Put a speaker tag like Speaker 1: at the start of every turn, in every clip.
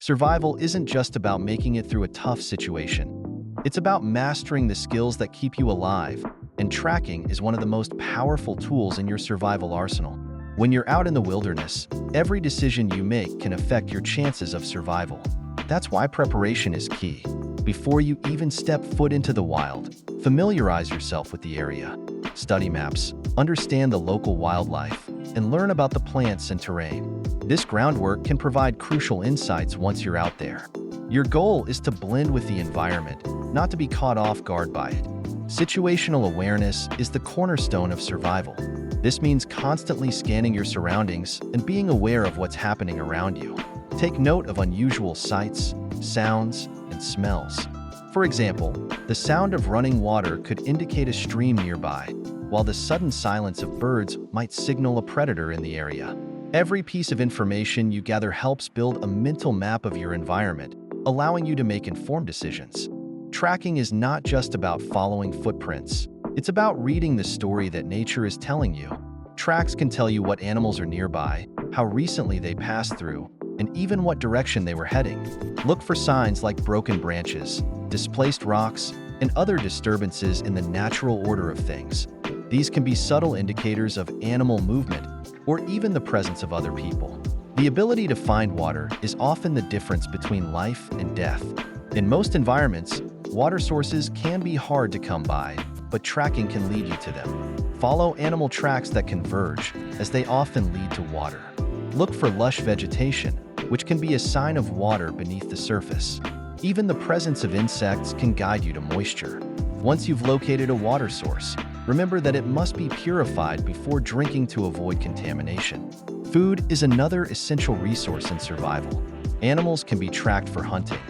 Speaker 1: Survival isn't just about making it through a tough situation. It's about mastering the skills that keep you alive, and tracking is one of the most powerful tools in your survival arsenal. When you're out in the wilderness, every decision you make can affect your chances of survival. That's why preparation is key. Before you even step foot into the wild, familiarize yourself with the area. Study maps, understand the local wildlife, and learn about the plants and terrain. This groundwork can provide crucial insights once you're out there. Your goal is to blend with the environment, not to be caught off guard by it. Situational awareness is the cornerstone of survival. This means constantly scanning your surroundings and being aware of what's happening around you. Take note of unusual sights, sounds, and smells. For example, the sound of running water could indicate a stream nearby, while the sudden silence of birds might signal a predator in the area. Every piece of information you gather helps build a mental map of your environment, allowing you to make informed decisions. Tracking is not just about following footprints. It's about reading the story that nature is telling you. Tracks can tell you what animals are nearby, how recently they passed through, and even what direction they were heading. Look for signs like broken branches, displaced rocks, and other disturbances in the natural order of things. These can be subtle indicators of animal movement or even the presence of other people. The ability to find water is often the difference between life and death. In most environments, water sources can be hard to come by, but tracking can lead you to them. Follow animal tracks that converge, as they often lead to water. Look for lush vegetation, which can be a sign of water beneath the surface. Even the presence of insects can guide you to moisture. Once you've located a water source, remember that it must be purified before drinking to avoid contamination. Food is another essential resource in survival. Animals can be tracked for hunting,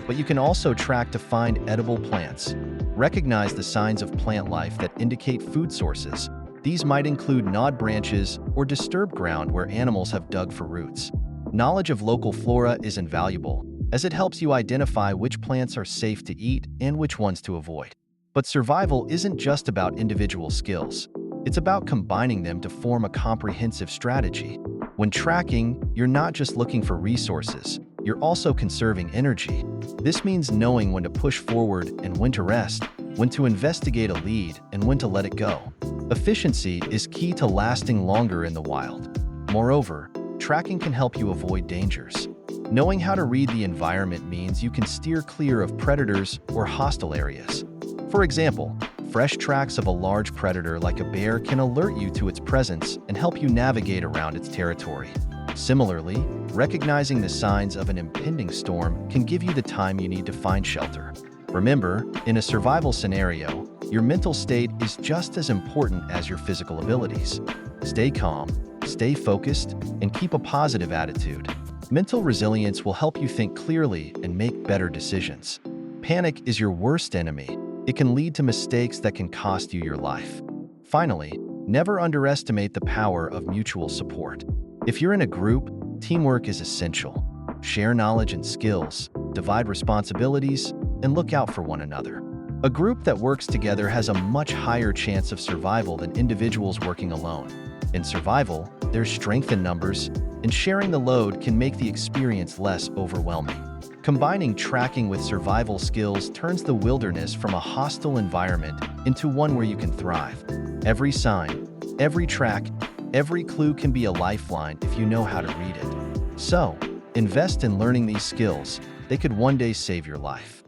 Speaker 1: but you can also track to find edible plants. Recognize the signs of plant life that indicate food sources. These might include gnawed branches or disturbed ground where animals have dug for roots. Knowledge of local flora is invaluable, as it helps you identify which plants are safe to eat and which ones to avoid. But survival isn't just about individual skills. It's about combining them to form a comprehensive strategy. When tracking, you're not just looking for resources, you're also conserving energy. This means knowing when to push forward and when to rest, when to investigate a lead and when to let it go. Efficiency is key to lasting longer in the wild. Moreover, tracking can help you avoid dangers. Knowing how to read the environment means you can steer clear of predators or hostile areas. For example, fresh tracks of a large predator like a bear can alert you to its presence and help you navigate around its territory. Similarly, recognizing the signs of an impending storm can give you the time you need to find shelter. Remember, in a survival scenario, your mental state is just as important as your physical abilities. Stay calm, stay focused, and keep a positive attitude. Mental resilience will help you think clearly and make better decisions. Panic is your worst enemy. It can lead to mistakes that can cost you your life. Finally, never underestimate the power of mutual support. If you're in a group, teamwork is essential. Share knowledge and skills, divide responsibilities, and look out for one another. A group that works together has a much higher chance of survival than individuals working alone. In survival, there's strength in numbers, and sharing the load can make the experience less overwhelming. Combining tracking with survival skills turns the wilderness from a hostile environment into one where you can thrive. Every sign, every track, every clue can be a lifeline if you know how to read it. So, invest in learning these skills. They could one day save your life.